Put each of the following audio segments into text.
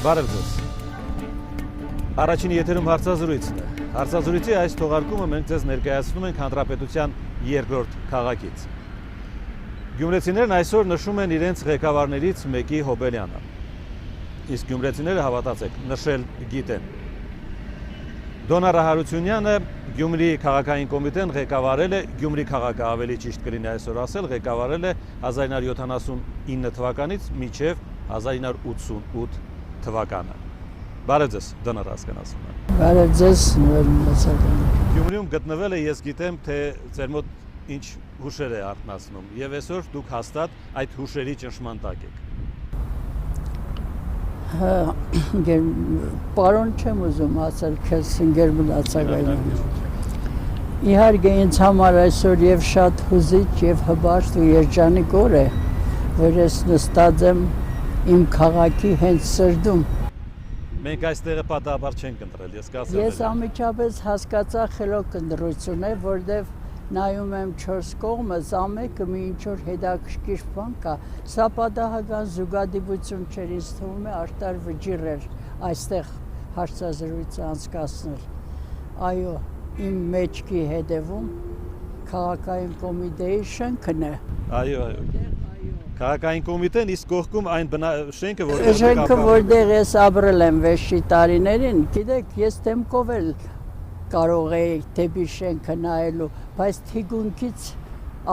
Բարև ձեզ։ Առաջին եթերում հարցազրույցն է։ Հարցազրույցի այս թողարկումը մենք ձեզ ներկայացնում ենք Հանրապետության երկրորդ քաղաքից։ Գյումրեցիներն այսօր նշում են իրենց ղեկավարներից մեկի հոբելյանը։ Իսկ գյումրեցիները, հավատացեք, նշել գիտեն։ Դոնարա Հարությունյանը Գյումրի քաղաքային կոմիտեն ղեկավարել է, Գյումրի քաղաքը ավելի ճիշտ կլինի այսօր ասել, ղեկավարել է 1979 թվականից մինչև 1988 թվականը։ Բարև ձեզ, Դոնարա Հասկանասովյան։ Բարև ձեզ, նորմացական։ Գյումրիում գտնվել է, ես գիտեմ, թե ձեր մոտ ինչ հուշեր է արթնացնում, եւ այսօր դուք հաստատ այդ հուշերի ճնշման տակ եք։ Պարոն չեմ ուզում ասել, քեզ ընկեր մնացակայում։ Իհարկե ինձ համար այսօր եւ շատ հուզիչ եւ հբարտ ու երջանիկ օր է, որ ես նստած եմ իմ քաղաքի հենց սրտում։ Մենք այստեղը պատահաբար չենք ընտրել, ես կասեմ։ Ես անմիջապես հասկացա խելոք ընտրություն է, որտեվ նայում եմ 4 կողմը, ամեկը մի ինչ-որ հետաքրքիր բան կա։ Սա պատահական զուգադիպություն չէր, ինձ թվում է Արտար վճիռ էր այստեղ հարցազրույցը անցկացնել։ Այո, իմ մեջքի հետևում քաղաքային կոմիտեի շենքն է։ Այո։ Քաղաքային կոմիտեն, իսկ կողքում այն շենքը, որտեղ շենքը, որտեղ ես ապրել եմ վերջի տարիներին, գիտեք, ես դեմքով էլ կարող էի դեպի շենքը նայելու, բայց թիկունքից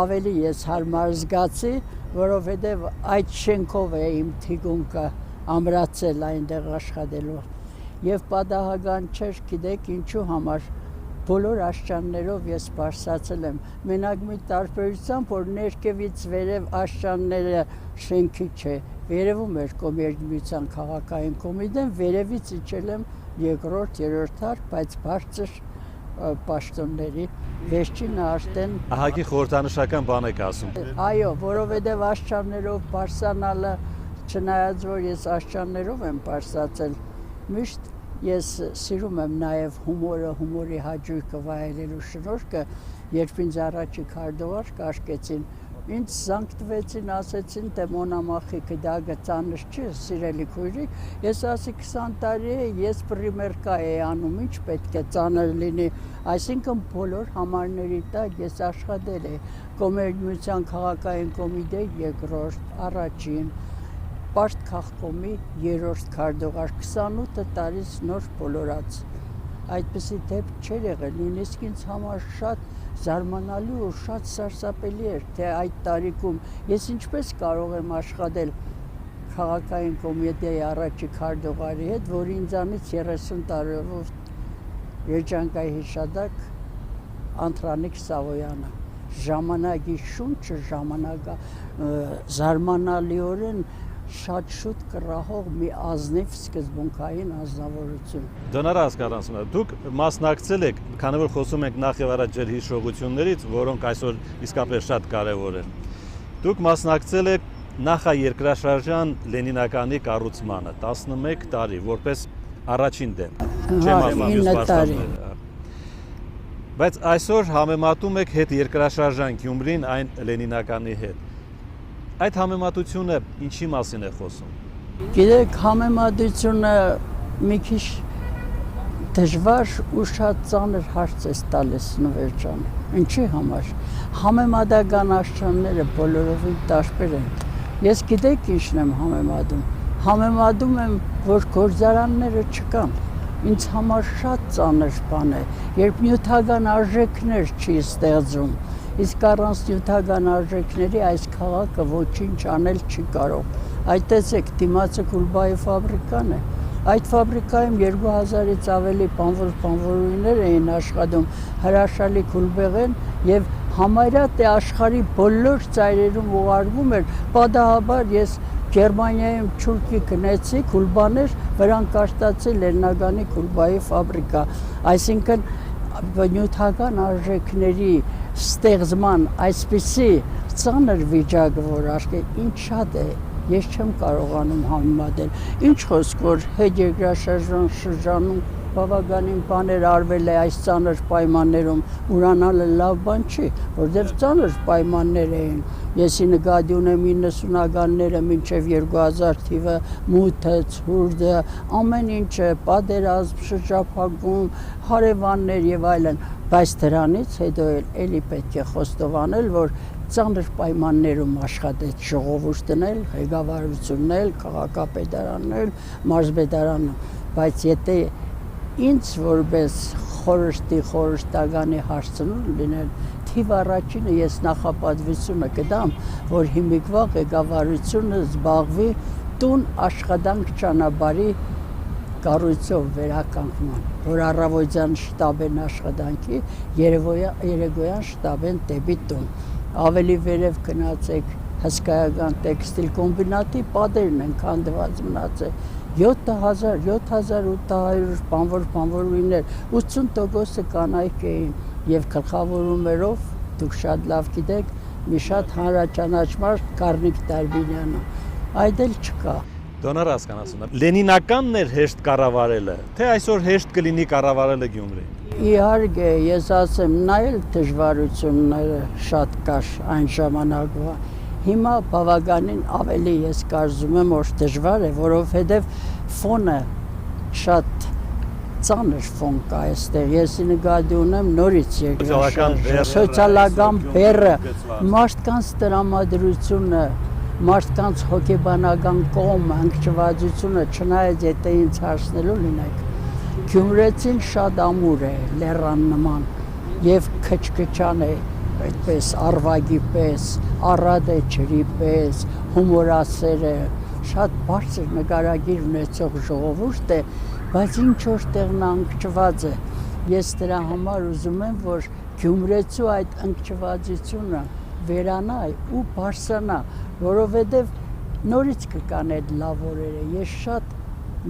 ավելի ես հարմար զգացի, որովհետև այդ շենքով է իմ թիկունքը ամրացել այնտեղ աշխատելու։ Եվ պատահական չէր, գիտեք ինչու համար, բոլոր աշճաններով ես բարձրացել եմ։ Մենակ մի տարբերությամբ, որ ներքևից վերև աշճանները շենքի չէ, վերևում էր Կոմերցիոն քաղաքային կոմիտեն, վերևից իջել եմ երկրորդ, երրորդ հարկը, բայց բարձր պաշտոնների վերջինը արդեն ահագին խորհրդանշական բան եք ասում։ Այո, որովհետև աշճաններով բարձրանալը, չնայած որ ես աշճաններով եմ բարձրացել, միշտ ես սիրում եմ նաև հումորը, հումորի հաճույքը վայելելու շնորհքը, երբ ինձ առաջի քարտուղար կաշկեցին, ինձ զանգ տվեցին, ասեցին, թե Մոնամախիկը դա գծանış չի, սիրելի քույրիկ, ես ասի 20 տարի է, ես պրիմերկա էի անում, ինչ պետք է ծանր լինի, այսինքն բոլոր համարների տակ ես աշխատել էի, Կոմերցիոն քաղաքային կոմիտեի երկրորդ, առաջին, Պարտ քաղկոմի երրորդ քարտուղար 28 տարից նոր բոլորած։ Այդպիսի դեպք չէր եղել, նույնիսկ ինձ համար շատ զարմանալի ու շատ սարսափելի էր, թե այդ տարիքում ես ինչպես կարող եմ աշխատել քաղաքային կոմիտեի առաջի քարտուղարի հետ, որ ինձանից 30 տարով երջանկայի հիշադակ Անտրանիկ Սավոյանը։ Ժամանակի շունչը, զարմանալիորեն շատ շուտ կռահող մի ազնիվ սկզբունքային անձնավորություն։ Դոնարա Հասկանասովյան, դուք մասնակցել եք, քանի որ խոսում ենք նախ եւ առաջ ձեր հիշողություններից, որոնք այսօր իսկապես շատ կարեւոր են։ Դուք մասնակցել եք նախաերկրաշարժան Լենինականի կառուցմանը 11 տարի, որպես առաջին դեմ։ Չեմ ասում մյուս պաշտոնները։ Բայց այսօր համեմատում եք հետ երկրաշարժան Գյումրին այն Լենինականի հետ։ Այդ համեմատությունը ինչի մասին է խոսում։ Գիտեք, համեմատությունը մի քիչ դժվար ու շատ ծանր հարց է տալիս Նվեր ջան։ Ինչի համար։ Համեմատական աշճանները բոլորովին տարբեր են։ Ես գիտեք ինչն եմ համեմատում։ Համեմատում եմ, որ գործարանները չկան։ Ինձ համար շատ ծանր բան է, երբ նյութական արժեքներ չի ստեղծում։ Իսկ առանց նյութական արժեքների այս քաղաքը ոչինչ անել չի կարող։ Այդ տեսեք, դիմացը Կուլբայի ֆաբրիկան է։ Այդ ֆաբրիկայում 2000-ից ավելի բանվորուհիներ էին աշխատում, հրաշալի քուլբեղեն եւ համարյա թե աշխարհի բոլոր ծայրերում ուղարկվում էր։ Պատահաբար ես Գերմանիայում Չուրքի գնեցի, Կուլբաներ, վրան կաշտացի Լենինականի Կուլբայի ֆաբրիկա։ Այսինքն նյութական արժեքների ստեղծման այսպիսի ծանր վիճակը, որ աշխե ինչ շատ է, ես չեմ կարողանում համեմատել։ Ինչ խոսք, որ հետ երկրաշարժան շրջանում բավականին բաներ արվել է այս ծանր պայմաններում, ուրանալը լավ բան չի, որտեղ ծանր պայմաններ էին։ Եսի նկատի ունեմ 90-ականները մինչև 2000 թիվը, մութը, ցուրտը, ամեն ինչը, պատերազմ, շրջափակում, հարևաններ եւ այլն, բայց դրանից հետո էլի պետք է խոստովանել, որ ծանր պայմաններում աշխատեց ժողովուրդն էլ, ղեկավարությունն էլ, քաղաքապետարանն էլ, մարզպետարանը, բայց եթե ինձ որպես խորհրդականի հարցնող լինել, թիվ առաջինը ես նախապատվությունը կտամ, որ հիմիկվա ղեկավարությունը զբաղվի տուն աշխատանք ճանապարհի կառույցով վերականգնման, որ առավոտյան շտաբեն աշխատանքի, երեկոյան շտաբեն դեպի տուն։ Ավելի վերև գնացեք հսկայական տեքստիլ կոմբինատի պատերն են քանդված մնացել 7800 բանվոր-բանվորուհիներ 80%-ը կանայք էին եւ գլխավորումներով դուք շատ լավ գիտեք մի շատ հանրաճանաչված Կարնիկ Տարբինյանը այդ էլ չկա Դոնար հասկանասունը Լենինականն էր հեշտ կառավարելը թե այսօր հեշտ կլինի կառավարելը Գյումրի Իհարկե, ես ասեմ, նա էլ դժվարությունները շատ կար այն ժամանակվա։ Հիմա բավականին ավելի ես կարծում եմ, որ դժվար է, որովհետև ֆոնը շատ ծանր ֆոն կա այստեղ։ Ես նկատի ունեմ նորից սոցիալական բեռը, մարդկանց տրամադրությունը, մարդկանց հոգեբանական կողմը, հանգչվածությունը, չնայած եթե ինձ հարցնելու լինեք։ Գյումրեցին շատ ամուր է, լեռան նման եւ քչքչան է, այդպես արվագի պես, առատ է ջրի պես, հումորասեր է, շատ բարձր նկարագիր ունեցող ժողովուրդ է, բայց ինչ որ տեղն անկճված է։ Ես դրա համար ուզում եմ, որ Գյումրեցու այդ անկճվածությունը վերանա ու բարձրանա, որովհետեւ նորից կգան այդ լավ օրերը։ Ես շատ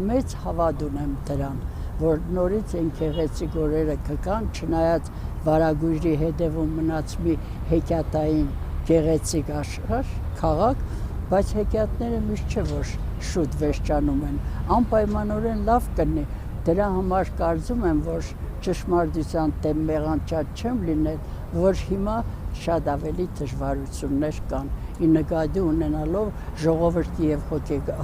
մեծ հավատ ունեմ դրան, որ նորից են գեղեցիկ օրերը կգան, չնայած վարագույրի հետևում մնաց մի հեքիաթային գեղեցիկ աշխարհ, քաղաք, բայց հեքիաթները միշտ չէ որ շուտ վերջանում են, անպայմանորեն լավ կլինի, դրա համար կարծում եմ, որ ճշմարտության դեմ մեղանչած չեմ լինել, որ հիմա շատ ավելի դժվարություններ կան, ի նկատի ունենալով ժողովրդի եւ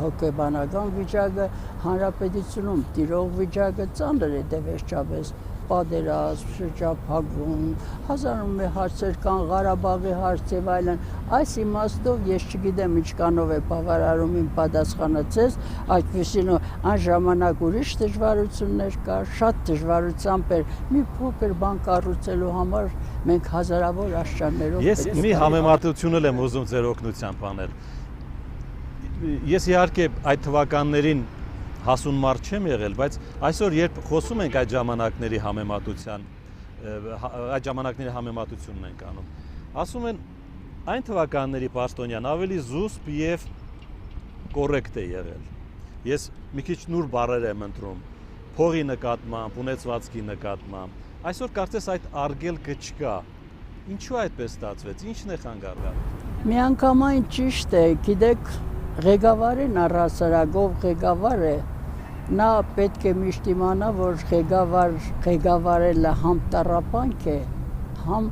հոգեբանական վիճակը հանրապետությունում տիրող վիճակը ծանր է դե վերջապես պատերազմ, շրջափակում, հազարում մի հարցեր կան, Ղարաբաղի հարց եւ այլն, այս իմաստով ես չգիտեմ ինչքանով է բավարարում իմ պատասխանը ձեզ, այդպեսին այն ժամանակ ուրիշ դժվարություններ կար, շատ դժվարությամբ էր մի փոքր բան կառուցելու համար մենք հազարավոր աշճաններով Ես մի համեմատություն եմ ուզում ձեր օգնությամբ անել։ Ես իհարկե այդ թվականներին հասուն մարդ չեմ եղել, բայց այսօր երբ խոսում ենք այդ ժամանակների համեմատությունն ենք անում, ասում են այն թվականների պաշտոնյան ավելի զուսպ եւ կոռեկտ է եղել։ Ես մի քիչ նոր բառեր եմ ընտրում, փողի նկատմամբ, ունեցվածքի նկատմամբ։ Այսօր կարծես այդ արգելքը չկա։ Ինչու այդպես ստացվեց, ինչն է խանգարվել։ Միանգամայն ճիշտ է, գիտեք, ղեկավարին առհասարակով ղեկավար է, նա պետք է միշտ իմանա, որ ղեկավարելը համ տառապանք է, համ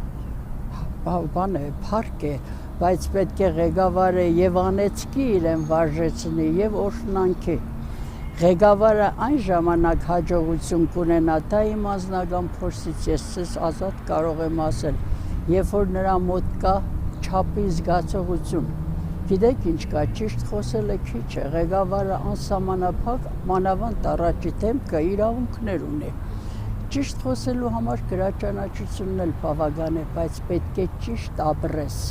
փառք է, բայց պետք է ղեկավարը եւ անեծքի իրեն վարժեցնի եւ օրհնանքի։ Ղեկավարը այն ժամանակ հաջողություն կունենա, դա իմ անձնական փորձից ես ցես ազատ կարող եմ ասել, երբ որ նրա մոտ կա չափի զգացողություն։ Գիտեք ինչ կա, ճիշտ խոսելը քիչ է, ղեկավարը անսահմանափակ մանավանդ առաջի դեմքը իրավունքներ ունի։ Ճիշտ խոսելու համար գրաճանաչությունն էլ բավական է, բայց պետք է ճիշտ ապրես,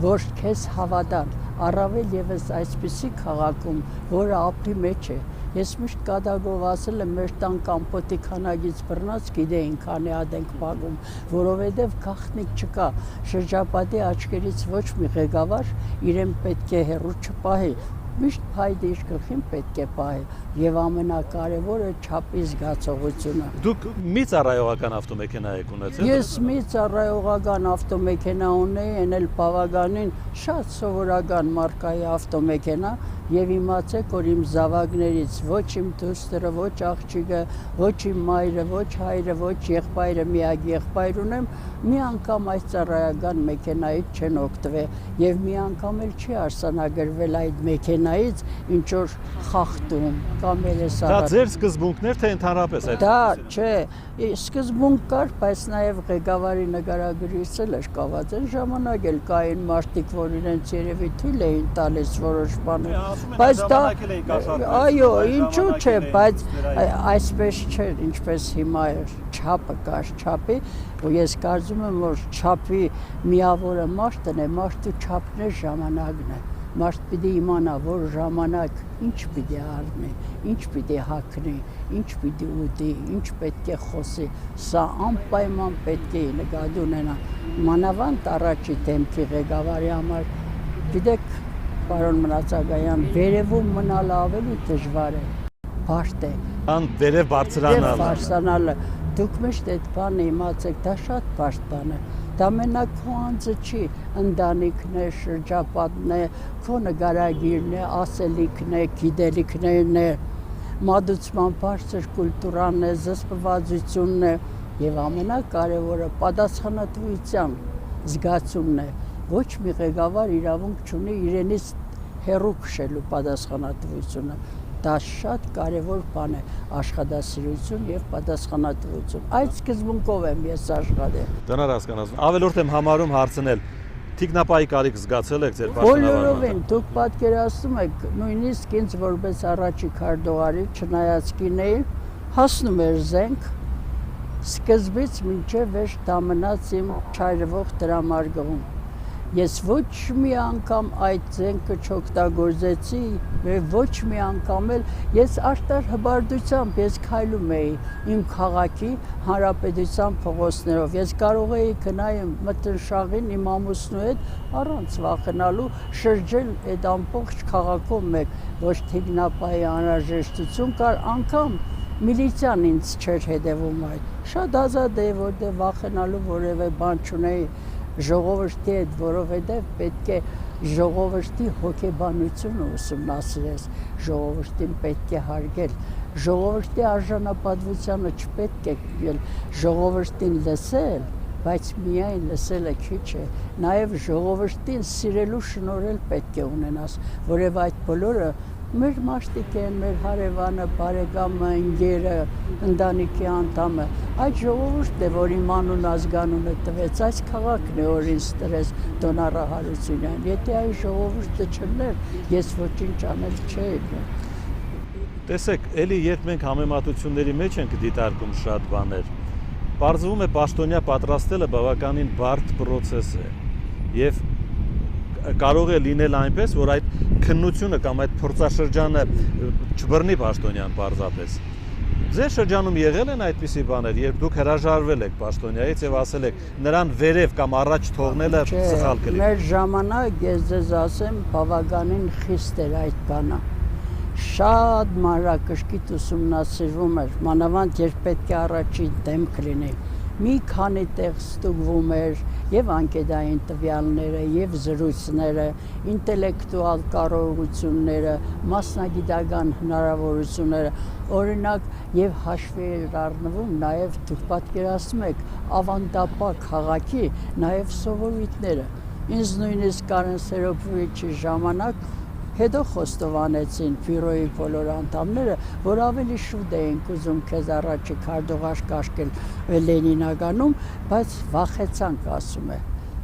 որ քեզ հավատան, առավել եւս այսպիսի քաղաքում, որը ապրի մեջ է։ Ես միշտ կատակով ասել եմ, մեր տան կամպոտի քանագից բռնած գիտեին քանի հատ ենք փակում, որովհետև գաղտնիք չկա, շրջապատի աչքերից ոչ մի ղեկավար իրեն պետք է հեռու չպահի, միշտ փայտը իր գլխին պետք է պահի եւ ամենակարևորը չափի զգացողությունը։ Դուք մի ծառայողական ավտոմեքենա եք ունեցել։ Ես մի ծառայողական ավտոմեքենա ունեի, այն էլ բավականին շատ սովորական մարկայի ավտոմեքենա, եւ իմացեք, որ իմ զավակներից ոչ իմ դուստրը, ոչ աղջիկը, ոչ իմ մայրը, ոչ հայրը, ոչ եղբայրը, միակ եղբայր ունեմ, մի անգամ այս ծառայական մեքենայից չեն օգտվել եւ մի անգամ էլ չի արսանագրվել այդ մեքենայից ինչ որ խախտում կամ Դա ձեր սկզբունքն էր, թե ընդհանրապես այդ։ Դա չէ, սկզբունք կար, բայց նաև ղեկավարի նկարագրից էլ էր կաված։ Այն ժամանակ էլ կային մարդիկ, որ իրենց երևի թույլ էին տալիս որոշ բաներ։ Բայց դա այո, ինչու՞ չէ, բայց այսպես չէր, ինչպես հիմա էր, չափը կար, չափի, ու ես կարծում եմ, որ չափի միավորը մարդն է, մարդու չափն է ժամանակն է։ Մարդ պիտի իմանա, որ ժամանակ ինչ պիտի առնի, ինչ պիտի հագնի, ինչ պիտի ուտի, ինչ պետք է խոսի, սա անպայման պետք է նկատի ունենա։ Մանավանդ առաջի դեմքի ղեկավարի համար, գիտեք, պարոն Մնացագայան, վերևում մնալը ավելի դժվար է, բարդ է։ Վերև բարձրանալը։ Դուք միշտ այդ բանը իմացեք, դա շատ բարդ բան է։ Դա մենակ քո անձը չի, ընտանիքն է, շրջապատն է, քո նկարագիրն է, ասելիքն է, գիտելիքներն է, մատուցման բարձր կուլտուրան է, զսպվածությունն է եւ ամենակարևորը պատասխանատվության զգացումն է։ Ոչ մի ղեկավար իրավունք չունի իրենից հեռու քշելու պատասխանատվությունը։ Դա շատ կարևոր բան է, աշխատասիրություն եւ պատասխանատվություն։ Այդ սկզբունքով եմ ես աշխատել։ Դնար հասկանալու։ Ավելորդ եմ համարում հարցնել, թիկնապայի կարիք զգացել եք ձեր պաշտոնավարման։ Բոլորովին, դուք պատկերացնում եք, նույնիսկ ինձ որպես առաջի քարտուղարի, չնայած կին էի, հասնում էր զենք, սկզբից մինչև վերջ դա մնաց իմ չայրվող տրամարգում։ Ես ոչ մի անգամ այդ զենքը չօգտագործեցի, ոչ մի անգամ էլ ես արտար հբարդությամբ ես քայլում էի իմ քաղաքի հանրապետության փողոցներով։ Ես կարող էի գնալ մտնշաղին իմ ամուսնու հետ առանց վախենալու շրջել այդ ամբողջ քաղաքով մեկ, ոչ թիկնապայի անհրաժեշտություն կար, անգամ միլիցիան ինձ չէր հետևում այդ։ Շատ ազատ էի, որտեղ վախենալու որևէ բան չունեի ժողովրդի հետ, որովհետև պետք է ժողովրդի հոգեբանությունը ուսումնասիրես, ժողովրդին պետք է հարգել, ժողովրդի արժանապատվությանը չպետք է ժողովրդին լսել, բայց միայն լսելը քիչ է, նաև ժողովրդին սիրելու շնորհել պետք է ունենաս, որև այդ բոլորը մեր մարդիկ են, մեր հարևանը, բարեկամը, ընկերը, ընտանիքի անդամը, այդ ժողովուրդն է, որ իմ անուն ազգանունը տվեց, այս քաղաքն է, որ ինձ տրեց Դոնարա Հարությունյան, եթե այս ժողովուրդը չլներ, ես ոչինչ անել չէի։ Տեսեք, էլի երբ մենք համեմատությունների մեջ ենք դիտարկում շատ բաներ, պարզվում է պաշտոնյա պատրաստելը բավականին բարդ պրոցես է եւ կարող է լինել այնպես, որ այդ քննությունը կամ այդ փորձաշրջանը չբռնի պաշտոնյան պարզապես։ Ձեր շրջանում եղել են այդպիսի բաներ, երբ դուք հրաժարվել եք պաշտոնյայից եւ ասել եք նրան վերև կամ առաջ թողնելը սխալ կլինի։ Մեր ժամանակ ես ձեզ ասեմ, բավականին խիստ էր այդ բանը։ Շատ մանրակրկիտ ուսումնասիրվում էր, մանավանդ երբ պետք է առաջին դեմք լինի։ Մի քանի տեղ ստուգվում էր եւ անկեդային տվյալները, եւ զրույցները, ինտելեկտուալ կարողությունները, մասնագիտական հնարավորությունները, օրինակ եւ հաշվի էր առնվում նաեւ դուք պատկերացնում եք ավանդապար քաղաքի նաեւ սովորույթները։ Ինձ նույնիսկ Կարեն Սերոբովիչի ժամանակ հետո խոստովանեցին բյուրոյի բոլոր անդամները, որ ավելի շուտ էինք ուզում քեզ առաջի քարտուղար կաշկել Լենինագանում, բայց վախեցանք, ասում է։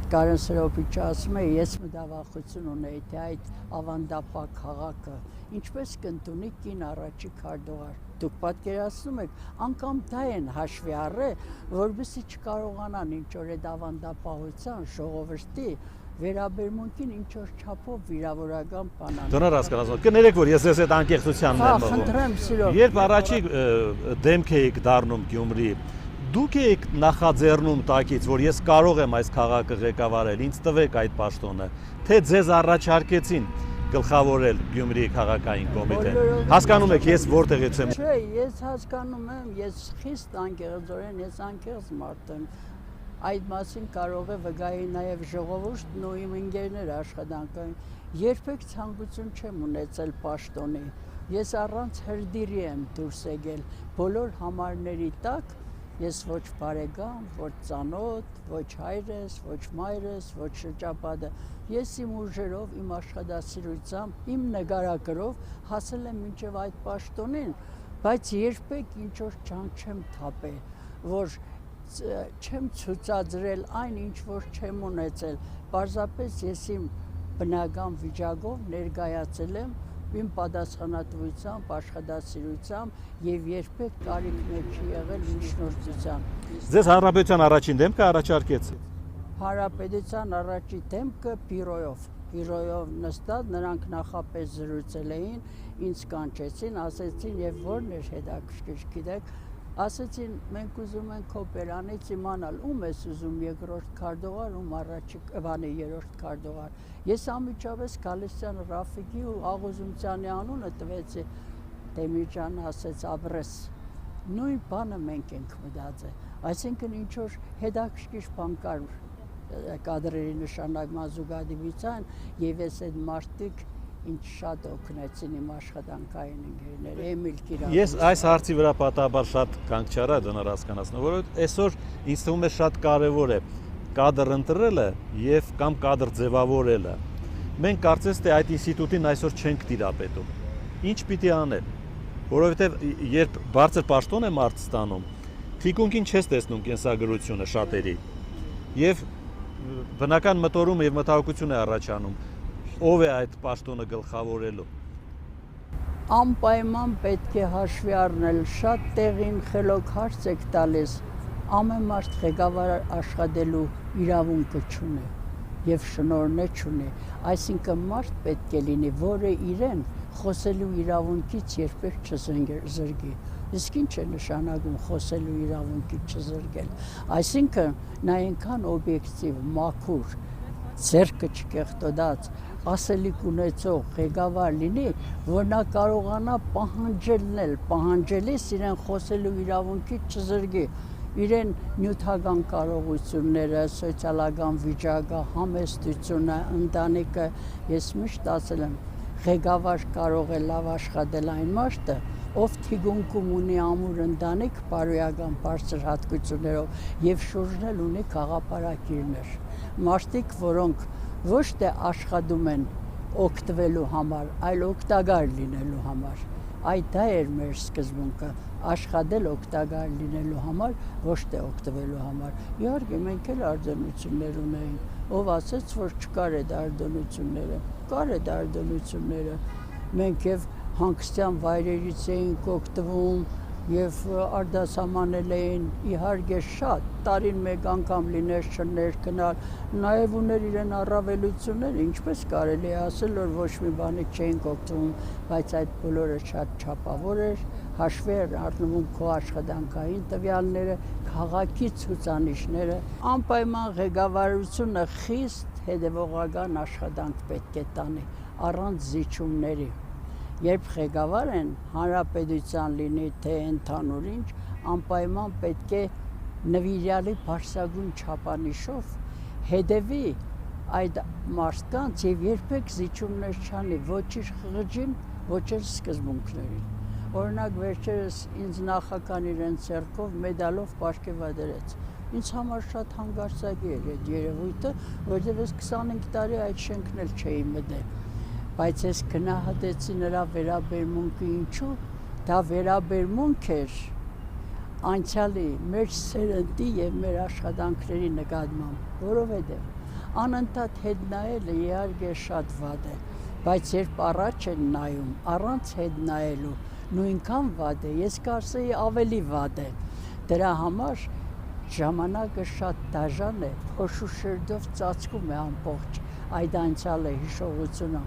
Կարեն Սերոբովիչը ասում է, ես մտավախություն ունեի, թե այդ ավանդապահ քաղաքը ինչպես կընդունի կին առաջի քարտուղար։ Դուք պատկերացնում եք, անգամ դա են հաշվի առել, որովհետեւ չկարողանան ինչ որ այդ ավանդապահության ժողովրդի վերաբերմունքին ինչ որ չափով վիրավորական բան անել։ Դոնար հասկանալու։ Կներեք, որ ես ես այդ անկեղծությանն եմ մղում։ Խնդրեմ, սիրով։ Երբ առաջի դեմք եք դառնում Գյումրի, դուք եք նախաձեռնում տակից, որ ես կարող եմ այս քաղաքը ղեկավարել, ինձ տվեք այդ պաշտոնը, թե ձեզ առաջարկեցին գլխավորել Գյումրի քաղաքային կոմիտեն։ Հասկանում եք, ես որտեղից եմ։ Չէ, ես հասկանում եմ, ես խիստ անկեղծորեն, ես անկեղծ մարդ եմ։ Այդ մասին կարող է վկայի նաև ժողովուրդն ու իմ ընկերները աշխատանքային։ Երբեք ցանկություն չեմ ունեցել պաշտոնի։ Ես առանց հրդիրի եմ դուրս եկել բոլոր համարների տակ։ Ես ոչ բարեկամ, ոչ ծանոթ, ոչ հայրս, ոչ մայրս, ոչ շրջապատը։ Ես իմ ուժերով, իմ աշխատասիրությամբ, իմ նկարագրով հասել եմ մինչև այդ պաշտոնին, բայց երբեք ինչ-որ ջանք չեմ թափել, որ չեմ ցուցադրել այն, ինչ որ չեմ ունեցել։ Պարզապես ես իմ բնական վիճակով ներկայացել եմ իմ պատասխանատվությամբ, աշխատասիրությամբ եւ երբեք կարիք մեկ չի եղել միջնորդության։ Ձեզ հանրապետության առաջին դեմքը առաջարկեց։ Հանրապետության առաջին դեմքը բյուրոյով նստած, նրանք նախապես զրուցել էին, ինձ կանչեցին, ասեցին եւ որն էր հետաքրքիր, գիտեք, ասեցին մենք ուզում ենք օպերանից իմանալ ում ես ուզում երկրորդ քարտուղար, ում երրորդ քարտուղար։ Ես անմիջապես Գալստյան Ռաֆիկի ու Աղուզումցյանի անունը տվեցի, Դեմիրճանը ասեց ապրես։ Նույն բանը մենք ենք մտածել, այսինքն ինչ որ հետաքրքիր բան կար կադրերի նշանակման զուգադիպության եւ ես այդ մարդիկ ինչ շատ օգնեցին իմ աշխատանքային ընկերները, Էմիլ Կիրակոսյանը։ Ես այս հարցի վրա պատահաբար շատ կանգ չարա դնար հասկանացնեմ, որովհետեւ այսօր ինձ թվում է շատ կարեւոր է կադր ընտրելը եւ կամ կադր ձևավորելը։ Մենք կարծես թե այդ ինստիտուտին այսօր չենք տիրապետում։ Ինչ պիտի անել, որովհետեւ երբ բարձր պաշտոն է մարդ ստանում, թիկունքին չես տեսնում կենսագրությունը շատերի եւ բնական մտորում եւ մտահոգություն է առաջանում։ Ով է այդ պաշտոնը գլխավորելու։ Անպայման պետք է հաշվի առնել, շատ տեղին խելոք հարց եք տալիս, ամեն մարդ ղեկավար աշխատելու իրավունքը չունի եւ շնորհն չունի, այսինքն մարդ պետք է լինի, որը իրեն խոսելու իրավունքից երբեք չզրկի։ Իսկ ինչ է նշանակում խոսելու իրավունքից չզրկել։ Այսինքն նա այնքան օբյեկտիվ, մաքուր, ձեռքը չկեղտոդած, ասելիք ունեցող ղեկավար լինի, որ նա կարողանա պահանջելիս իրեն խոսելու իրավունքից չզրկի, իրեն նյութական կարողությունները, սոցիալական վիճակը, համեստությունը, ընտանիքը, ես միշտ ասել եմ, ղեկավար կարող է լավ աշխատել այն մարդը, ով թիկունքում ունի ամուր ընտանիք, բարոյական բարձր հատկություններով եւ շուրջն ունի խաղապարակիրներ։ Մարդիկ, որոնք ոչ թե աշխատում են օգտվելու համար, այլ օգտակար լինելու համար։ Այդ դա էր մեր սկզբունքը, աշխատել օգտակար լինելու համար, ոչ թե օգտվելու համար։ Իհարկե մենք էլ արտոնություններ ունեինք, ով ասեց, որ չկար այդ արտոնությունները, կար այդ արտոնությունները, մենք եւ հանգստյան վայրերից էինք օգտվում եւ արտասահմանել էին իհարկե շատ, տարին մեկ անգամ լիներ չներ գնալ, նաեւ ուներ իրեն առավելություններ, ինչպես կարելի է ասել, որ ոչ մի բանի չէինք օգտվում, բայց այդ բոլորը շատ չափավոր էր, հաշվի էր առնվում քո աշխատանքային տվյալները, քաղաքի ցուցանիշները, անպայման ղեկավարությունը խիստ հետևողական աշխատանք պետք է տանի, առանց զիջումների։ Երբ ղեկավար են, հանրապետության լինի, թե ընդհանուր ինչ, անպայման պետք է նվիրյալի բարձրագույն չափանիշով հետևի այդ մարդկանց եւ երբեք զիջումներ չանի ոչ իր խղճին, ոչ էլ սկզբունքներին։ Օրինակ վերջերս ինձ նախական իրեն ցերկով մեդալով պարգևադրեց։ Ինձ համար շատ հանգարցակի էր այդ երևույթը, որովհետեւ ես 25 տարի այդ շենքն էլ չէի մտել։ Բայց ես գնահատեցի նրա վերաբերմունքը ինչու, դա վերաբերմունք էր անցյալի մեր սերնդի եւ մեր աշխատանքների նկատմամբ, որովհետեւ անընդհատ հետ նայելը իհարկե շատ վատ է, բայց երբ առաջ են նայում, առանց հետ նայելու, նույնքան վատ է, ես կարծեի ավելի վատ է։ Դրա համար ժամանակը շատ դաժան է, փոշու շերտով ծածկում է ամբողջ այդ անցյալը հիշողությունը։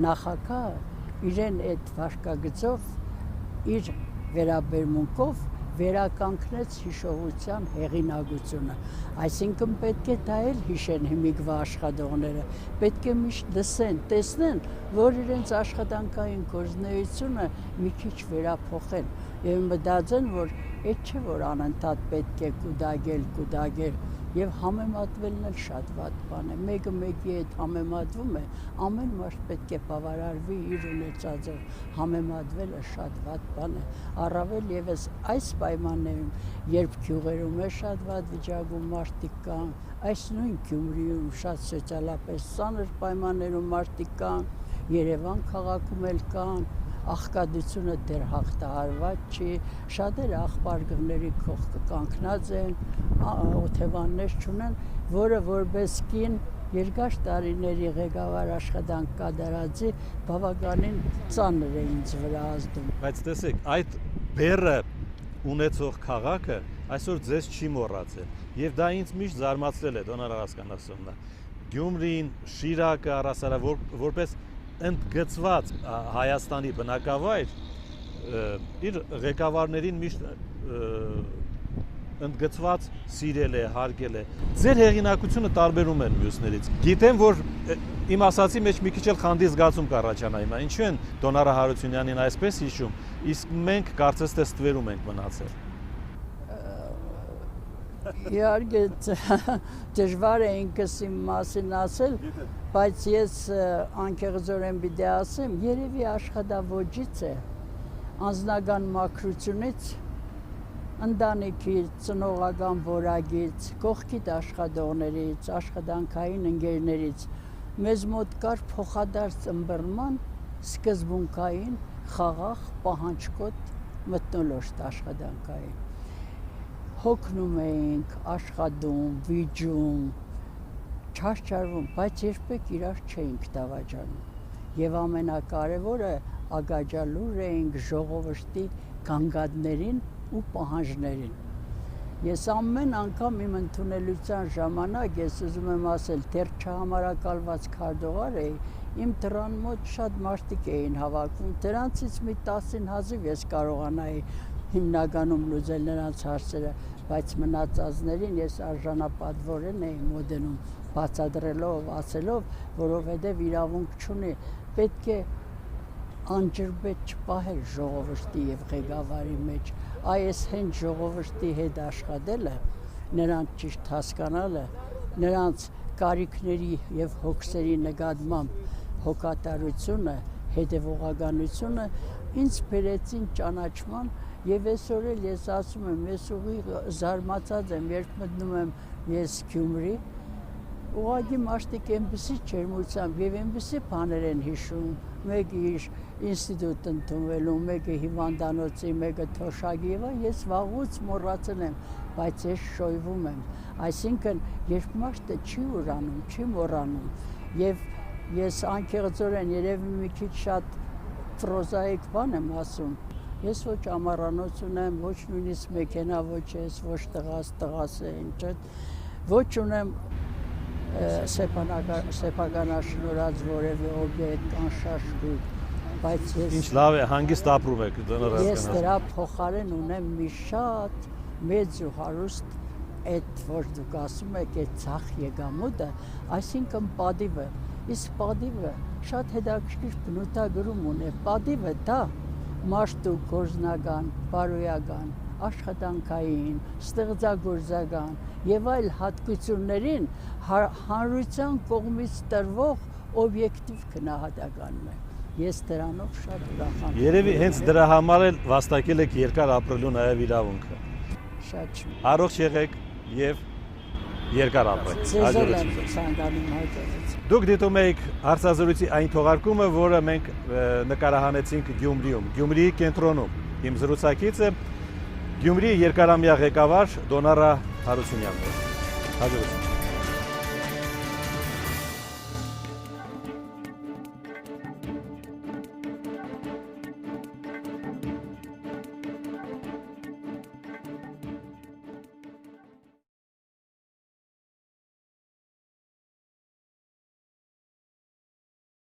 Նախագահը իրեն այդ վարկագծով իր վերաբերմունքով վերականգնեց հիշողության հեղինակությունը, այսինքն պետք է դա էլ հիշեն հիմիկվա աշխատողները, պետք է միշտ լսեն, տեսնեն, որ իրենց աշխատանքային գործունեությունը մի քիչ վերափոխեն եւ մտածեն, որ այդ չէ որ անընդհատ պետք է կուտակել, Եվ համեմատվելն էլ շատ վատ բան է։ Մեկը մեկի հետ համեմատվում է, ամեն մարդ պետք է բավարարվի իր ունեցածով։ Համեմատվելը շատ վատ բան է։ Առավել եւս այս պայմաններում, երբ գյուղերում է շատ վատ վիճակում մարդիկ կան, այս նույն Գյումրիում շատ սոցիալապես ծանր պայմաններում մարդիկ կան, Երևան քաղաքում էլ կան, աղքատությունը դեռ հաղթահարված չի, շատերը աղբարգների կողքը կանգնած են, օթևաններ չունեն, որը որպես կին երկար տարիների ղեկավար աշխատանք կատարածի բավականին ծանր է ինձ վրա ազդում։ Բայց տեսեք, այդ բերը ունեցող քաղաքը այսօր ձեզ չի մոռացել։ Եվ դա ինձ միշտ զարմացրել է, դոնար հասկանասումն է։ Գյումրին, Շիրակը, առասարա որպես ընդգծված Հայաստանի բնակավայր իր ղեկավարներին միշտ ընդգծված սիրել է, հարգել է։ Ձեր հեղինակությունը տարբերում են մյուսներից։ Գիտեմ, որ իմ ասացի մեջ մի քիչ էլ խանդի զգացում կառաջանա հիմա։ Ինչու են Դոնարա Հարությունյանին այսպես հիշում, իսկ մենք կարծես թե ստվերում ենք մնացել։ Իհարկե դժվար է ինքս իմ մասին ասել, բայց ես անկեղծորեն պիտի ասեմ, երևի աշխատավոճից է, անձնական մաքրությունից, ընտանիքից, ծնողական որակից, կողքիդ աշխատողներից, աշխատանքային ընկերներից մեզ մոտ կար փոխադարձ ըմբռնման սկզբունքային խաղաղ պահանջկոտ մթնոլորտ աշխատանքային։ Հոգնում էինք, աշխատում, վիճում, չարչարվում, բայց երբեք իրար չէինք դավաճանում։ Եվ ամենակարևորը ագաջալուր էինք ժողովրդի գանգատներին ու պահանջներին։ Ես ամեն անգամ իմ ընդունելության ժամանակ, ես ուզում եմ ասել, դեռ չհամարակալված քարտուղար էի, իմ դռան մոտ շատ մարդիկ էին հավաքվում, դրանցից մի 10-ին հազիվ ես կարողանայի հիմնականում լուծել նրանց հարցերը, բայց մնացածներին ես արժանապատվորեն էի մոդենում, բացատրելով, ասելով, որովհետև իրավունք չունի, պետք է անջրբետ չպահել ժողովրդի եւ ղեկավարի մեջ, այս հենց ժողովրդի հետ աշխատելը, նրանց ճիշտ հասկանալը, նրանց կարիքների եւ հոգսերի նկատմամբ հոգատարությունը, հետևողականությունը ինձ բերեցին ճանաչման եւ այսօր էլ ես ասում եմ, ես ուղիղ զարմացած եմ, երբ մտնում եմ ես Գյումրի, ուղղակի մարդիկ այնպիսի ջերմությամբ եւ այնպիսի բաներ են հիշում, մեկը իր ինստիտուտ ընդունվելու, մեկը հիվանդանոցի, մեկը թոշակի եւ ես վաղուց մոռացել եմ, բայց ես շոյվում եմ, այսինքն երբ մարդը չի ուրանում, չի մոռանում եւ ես անկեղծորեն երևի մի քիչ շատ ֆրոզայիկ բան եմ ասում, ես ոչ ամառանոց ունեմ, ոչ նույնիսկ մեքենա, ոչ ես, ոչ տղաս է, ինչ ոչ ունեմ սեփականաշնորհած որևէ օբյեկտ, անշաշկույտ, բայց ես Ինչ լավ է, հանգիստ ապրում եք, դոնոր ես դրա փոխարեն ունեմ մի շատ մեծ ու հարուստ այդ որ դուք ասում եք այդ ցախ եկամուտը, այսինքն պատիվը, իսկ պատիվը շատ հետաքրքիր բնութագրում ունի, պատիվը դա մարդու գործնական, բարոյական, աշխատանքային, ստեղծագործական եւ այլ հատկություններին հանրության կողմից տրվող օբյեկտիվ գնահատականն է։ Ես դրանով շատ ուրախ եմ։ Երևի հենց դրա համար էլ վաստակել եք երկար ապրելու նաև իրավունքը։ Շատ շնորհ։ Առողջ եղեք եւ երկար ապրեք։ Հաջողություն։ Դուք դիտում եք հարցազրույցի այն թողարկումը, որը մենք նկարահանեցինք Գյումրիում, Գյումրիի կենտրոնում։ Իմ զրուցակիցը Գյումրիի երկարամյա ղեկավար Դոնարա Հարությունյանն է։ Հաջողություն։